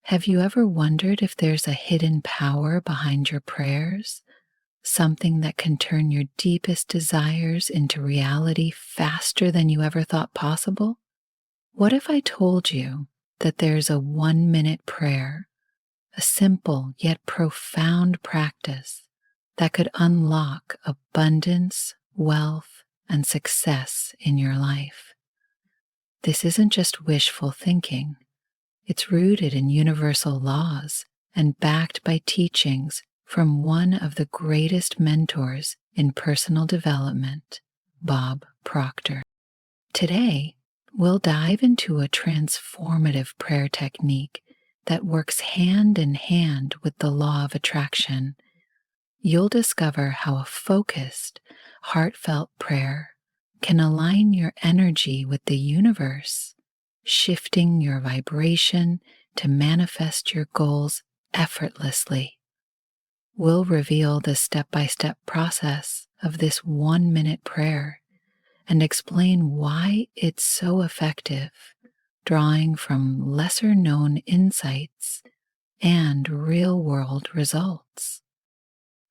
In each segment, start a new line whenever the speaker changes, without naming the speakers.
Have you ever wondered if there's a hidden power behind your prayers? Something that can turn your deepest desires into reality faster than you ever thought possible? What if I told you that there's a 1 minute prayer, a simple yet profound practice that could unlock abundance, wealth, and success in your life? This isn't just wishful thinking. It's rooted in universal laws and backed by teachings from one of the greatest mentors in personal development, Bob Proctor. Today, we'll dive into a transformative prayer technique that works hand in hand with the law of attraction. You'll discover how a focused, heartfelt prayer can align your energy with the universe, shifting your vibration to manifest your goals effortlessly. We'll reveal the step-by-step process of this 1 minute prayer and explain why it's so effective, drawing from lesser-known insights and real-world results.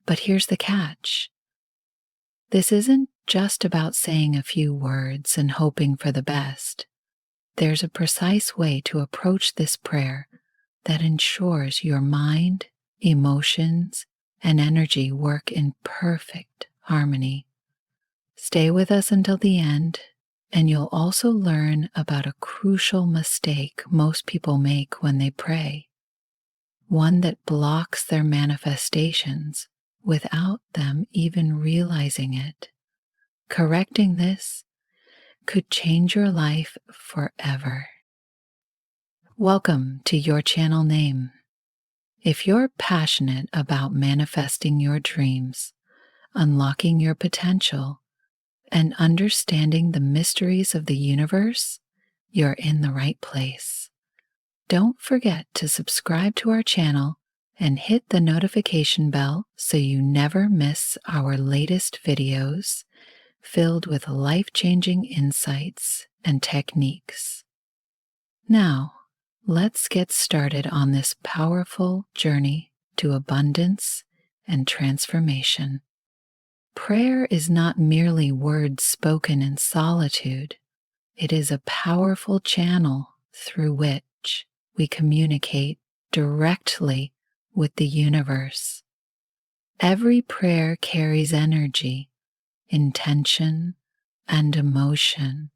But here's the catch. This isn't just about saying a few words and hoping for the best. There's a precise way to approach this prayer that ensures your mind, emotions, and energy work in perfect harmony. Stay with us until the end, and you'll also learn about a crucial mistake most people make when they pray, one that blocks their manifestations without them even realizing it. Correcting this could change your life forever. Welcome to Your Channel Name. If you're passionate about manifesting your dreams, unlocking your potential, and understanding the mysteries of the universe, you're in the right place. Don't forget to subscribe to our channel and hit the notification bell so you never miss our latest videos filled with life-changing insights and techniques. Now, let's get started on this powerful journey to abundance and transformation. Prayer is not merely words spoken in solitude. It is a powerful channel through which we communicate directly with the universe. Every prayer carries energy, intention, and emotion,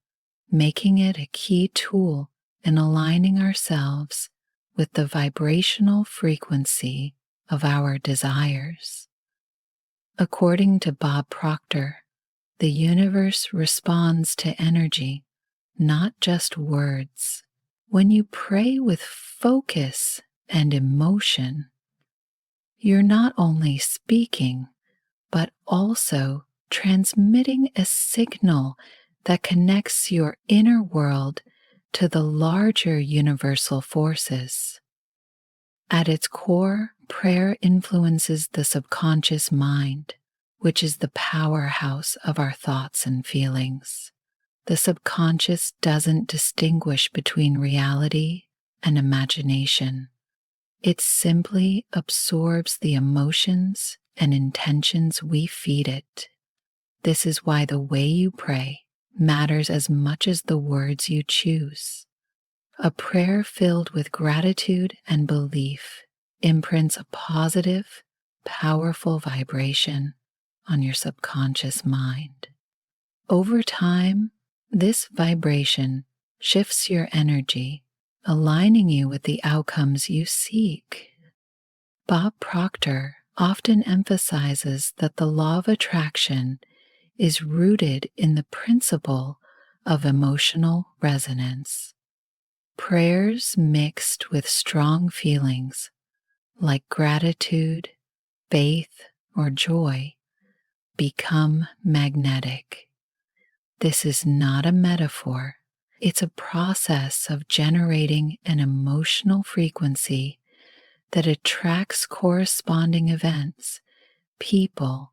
making it a key tool in aligning ourselves with the vibrational frequency of our desires. According to Bob Proctor, the universe responds to energy, not just words. When you pray with focus and emotion, you're not only speaking, but also transmitting a signal that connects your inner world to the larger universal forces. At its core, prayer influences the subconscious mind, which is the powerhouse of our thoughts and feelings. The subconscious doesn't distinguish between reality and imagination. It simply absorbs the emotions and intentions we feed it. This is why the way you pray matters as much as the words you choose. A prayer filled with gratitude and belief imprints a positive, powerful vibration on your subconscious mind. Over time, this vibration shifts your energy, aligning you with the outcomes you seek. Bob Proctor often emphasizes that the law of attraction is rooted in the principle of emotional resonance. Prayers mixed with strong feelings like gratitude, faith, or joy become magnetic. This is not a metaphor. It's a process of generating an emotional frequency that attracts corresponding events, people,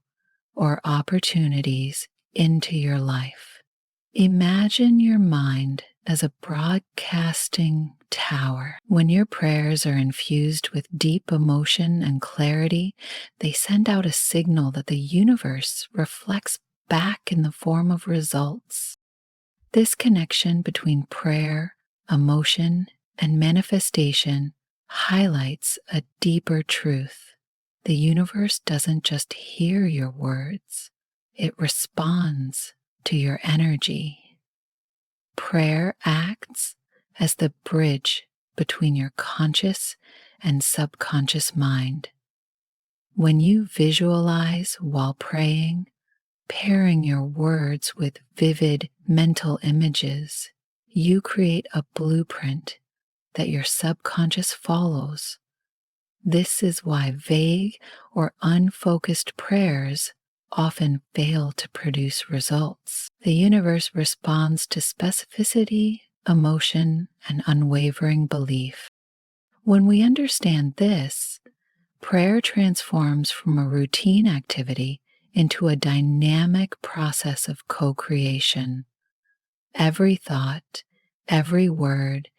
or opportunities into your life. Imagine your mind as a broadcasting tower. When your prayers are infused with deep emotion and clarity, they send out a signal that the universe reflects back in the form of results. This connection between prayer, emotion, and manifestation highlights a deeper truth. The universe doesn't just hear your words, it responds to your energy. Prayer acts as the bridge between your conscious and subconscious mind. When you visualize while praying, pairing your words with vivid mental images, you create a blueprint that your subconscious follows. This is why vague or unfocused prayers often fail to produce results. The universe responds to specificity, emotion, and unwavering belief. When we understand this, prayer transforms from a routine activity into a dynamic process of co-creation. Every thought, every word,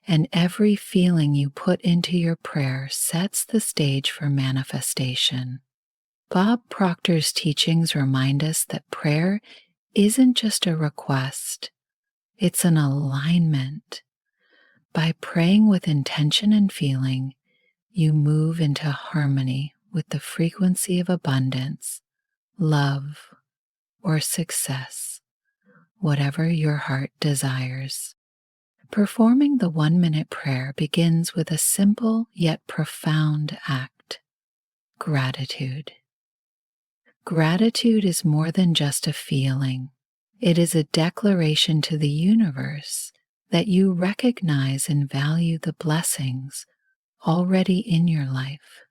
and every feeling you put into your prayer sets the stage for manifestation. Bob Proctor's teachings remind us that prayer isn't just a request, it's an alignment. By praying with intention and feeling, you move into harmony with the frequency of abundance, love, or success, whatever your heart desires. Performing the 1-minute prayer begins with a simple yet profound act: gratitude. Gratitude is more than just a feeling. It is a declaration to the universe that you recognize and value the blessings already in your life.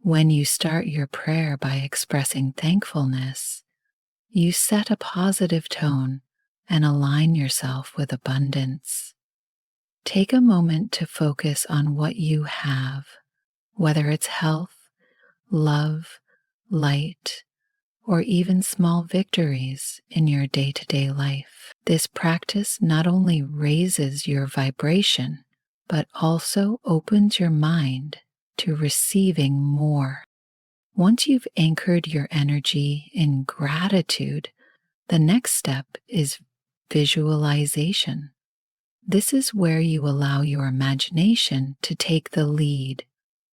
When you start your prayer by expressing thankfulness, you set a positive tone and align yourself with abundance. Take a moment to focus on what you have, whether it's health, love, light, or even small victories in your day-to-day life. This practice not only raises your vibration, but also opens your mind to receiving more. Once you've anchored your energy in gratitude, the next step is visualization. This is where you allow your imagination to take the lead.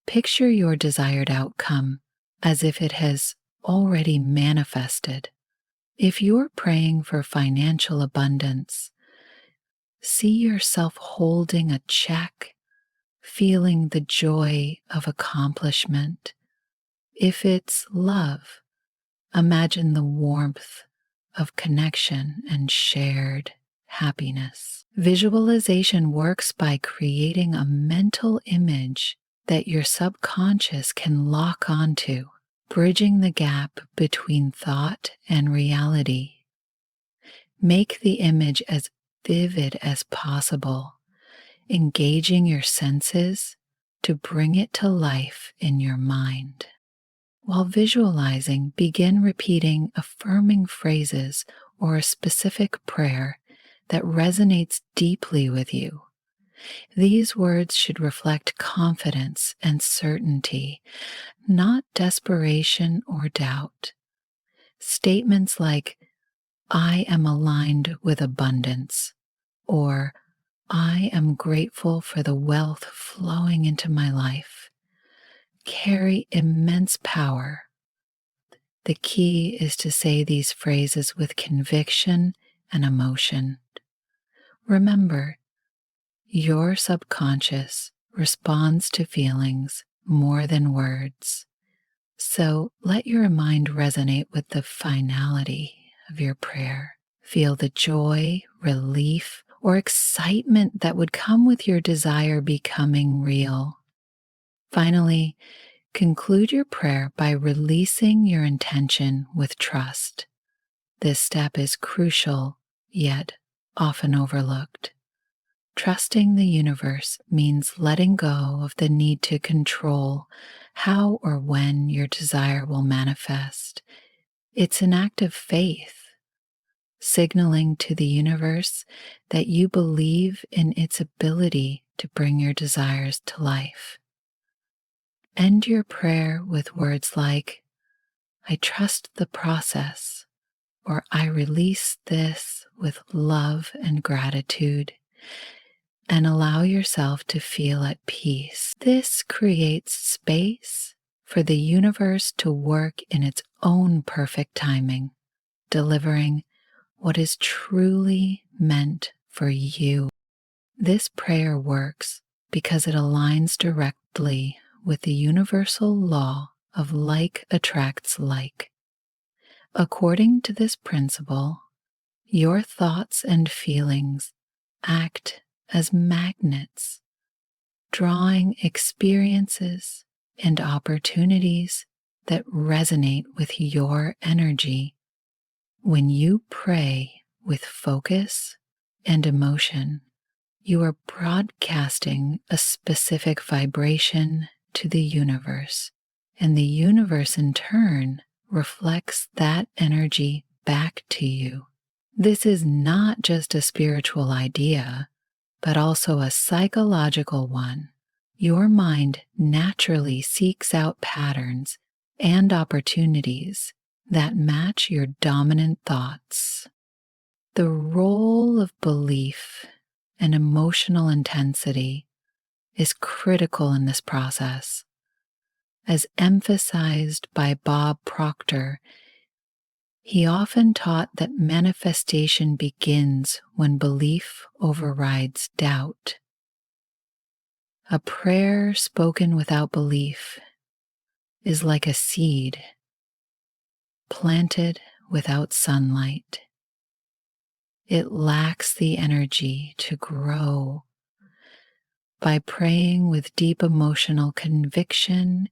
Picture your desired outcome as if it has already manifested. If you're praying for financial abundance, see yourself holding a check, feeling the joy of accomplishment. If it's love, imagine the warmth of connection and shared happiness. Visualization works by creating a mental image that your subconscious can lock onto, bridging the gap between thought and reality. Make the image as vivid as possible, engaging your senses to bring it to life in your mind. While visualizing, begin repeating affirming phrases or a specific prayer that resonates deeply with you. These words should reflect confidence and certainty, not desperation or doubt. Statements like, "I am aligned with abundance," or "I am grateful for the wealth flowing into my life," carry immense power. The key is to say these phrases with conviction and emotion. Remember, your subconscious responds to feelings more than words. So let your mind resonate with the finality of your prayer. Feel the joy, relief, or excitement that would come with your desire becoming real. Finally, conclude your prayer by releasing your intention with trust. This step is crucial, yet often overlooked. Trusting the universe means letting go of the need to control how or when your desire will manifest. It's an act of faith. signaling to the universe that you believe in its ability to bring your desires to life. End your prayer with words like, "I trust the process," or "I release this with love and gratitude," and allow yourself to feel at peace. This creates space for the universe to work in its own perfect timing, delivering what is truly meant for you. This prayer works because it aligns directly with the universal law of like attracts like. According to this principle, your thoughts and feelings act as magnets, drawing experiences and opportunities that resonate with your energy. When you pray with focus and emotion, you are broadcasting a specific vibration to the universe, and the universe in turn reflects that energy back to you. This is not just a spiritual idea, but also a psychological one. Your mind naturally seeks out patterns and opportunities that match your dominant thoughts. The role of belief and emotional intensity is critical in this process. As emphasized by Bob Proctor, he often taught that manifestation begins when belief overrides doubt. A prayer spoken without belief is like a seed planted without sunlight. It lacks the energy to grow. By praying with deep emotional conviction,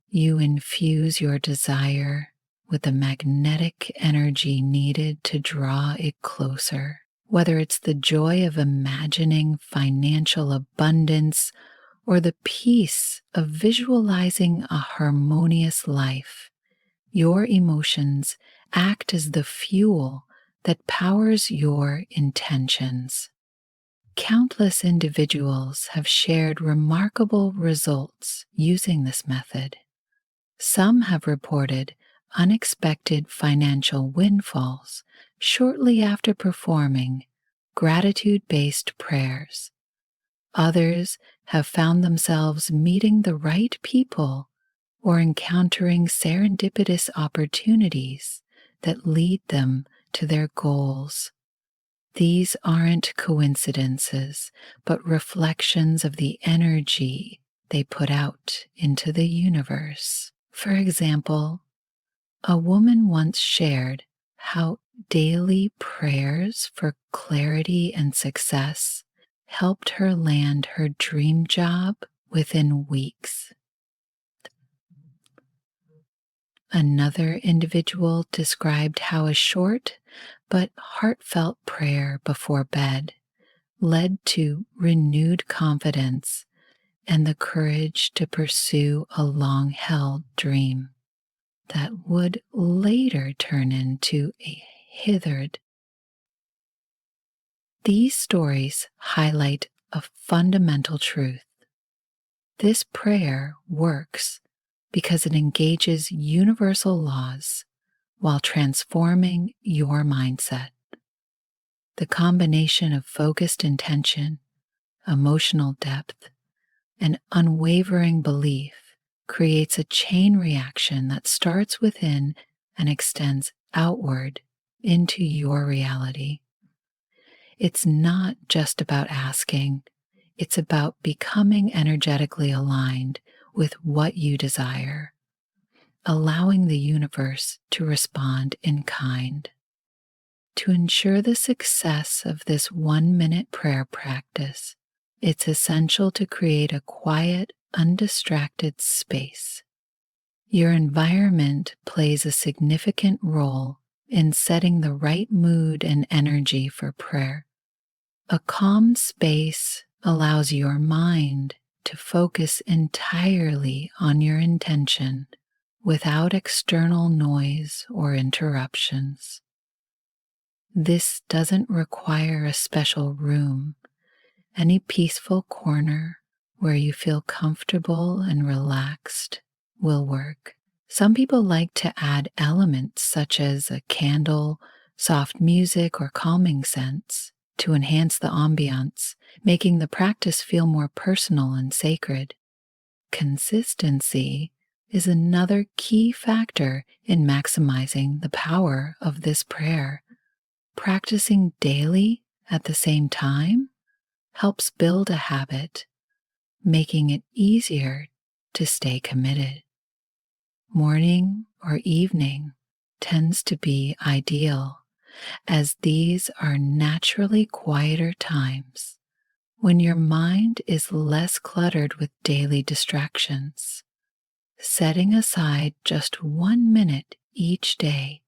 you infuse your desire with the magnetic energy needed to draw it closer. Whether it's the joy of imagining financial abundance or the peace of visualizing a harmonious life, your emotions act as the fuel that powers your intentions. Countless individuals have shared remarkable results using this method. Some have reported unexpected financial windfalls shortly after performing gratitude-based prayers. Others have found themselves meeting the right people or encountering serendipitous opportunities that lead them to their goals. These aren't coincidences, but reflections of the energy they put out into the universe. For example, a woman once shared how daily prayers for clarity and success helped her land her dream job within weeks. Another individual described how a short but heartfelt prayer before bed led to renewed confidence and the courage to pursue a long-held dream that would later turn into a hithered. These stories highlight a fundamental truth. This prayer works because it engages universal laws while transforming your mindset. The combination of focused intention, emotional depth, and unwavering belief creates a chain reaction that starts within and extends outward into your reality. It's not just about asking, it's about becoming energetically aligned with what you desire, allowing the universe to respond in kind. To ensure the success of this 1-minute prayer practice, it's essential to create a quiet, undistracted space. Your environment plays a significant role in setting the right mood and energy for prayer. A calm space allows your mind to focus entirely on your intention without external noise or interruptions. This doesn't require a special room. Any peaceful corner where you feel comfortable and relaxed will work. Some people like to add elements such as a candle, soft music, or calming scents to enhance the ambiance, making the practice feel more personal and sacred. Consistency is another key factor in maximizing the power of this prayer. Practicing daily at the same time helps build a habit, making it easier to stay committed. Morning or evening tends to be ideal, as these are naturally quieter times when your mind is less cluttered with daily distractions. Setting aside just 1 minute each day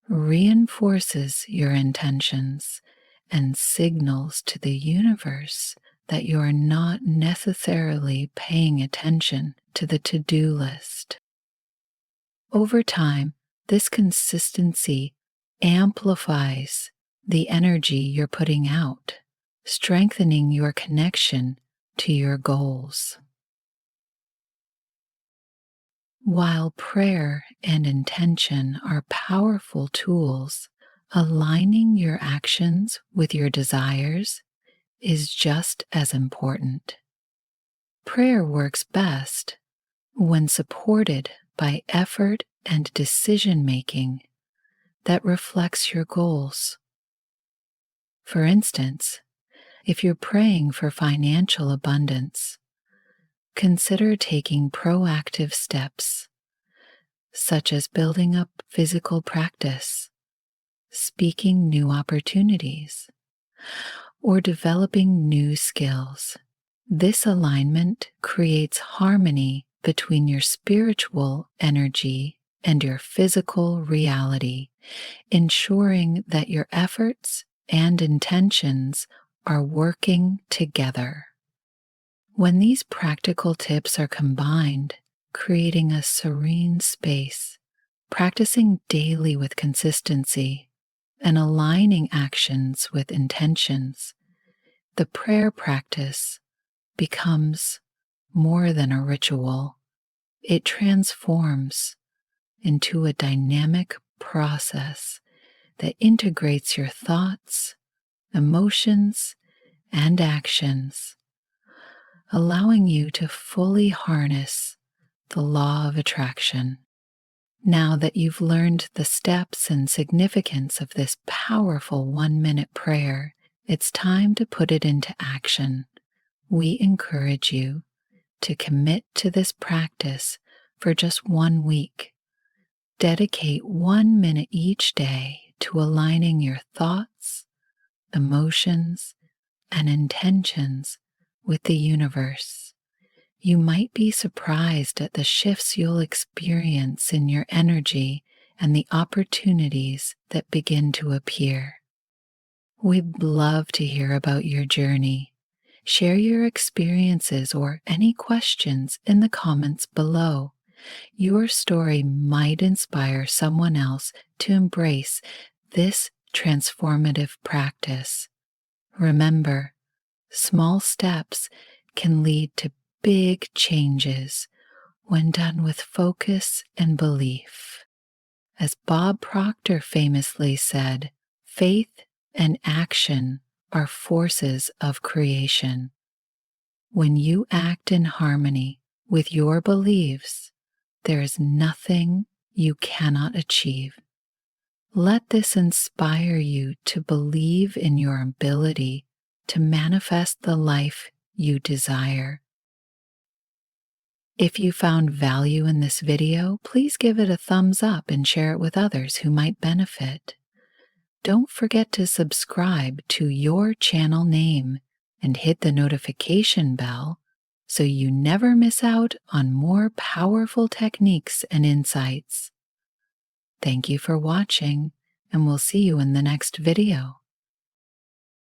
reinforces your intentions and signals to the universe that you are not necessarily paying attention to the to-do list. Over time, this consistency amplifies the energy you're putting out, strengthening your connection to your goals. While prayer and intention are powerful tools, aligning your actions with your desires is just as important. Prayer works best when supported by effort and decision making that reflects your goals. For instance, if you're praying for financial abundance, consider taking proactive steps, such as building up physical practice, speaking new opportunities, or developing new skills. This alignment creates harmony between your spiritual energy and your physical reality, ensuring that your efforts and intentions are working together. When these practical tips are combined, creating a serene space, practicing daily with consistency, and aligning actions with intentions, the prayer practice becomes more than a ritual. It transforms into a dynamic process that integrates your thoughts, emotions, and actions, allowing you to fully harness the law of attraction. Now that you've learned the steps and significance of this powerful 1-minute prayer, it's time to put it into action. We encourage you to commit to this practice for just 1 week. Dedicate 1 minute each day to aligning your thoughts, emotions, and intentions with the universe. You might be surprised at the shifts you'll experience in your energy and the opportunities that begin to appear. We'd love to hear about your journey. Share your experiences or any questions in the comments below. Your story might inspire someone else to embrace this transformative practice. Remember, small steps can lead to big changes when done with focus and belief. As Bob Proctor famously said, faith and action are forces of creation. When you act in harmony with your beliefs, there is nothing you cannot achieve. Let this inspire you to believe in your ability to manifest the life you desire. If you found value in this video, please give it a thumbs up and share it with others who might benefit. Don't forget to subscribe to your channel name and hit the notification bell so you never miss out on more powerful techniques and insights. Thank you for watching, and we'll see you in the next video.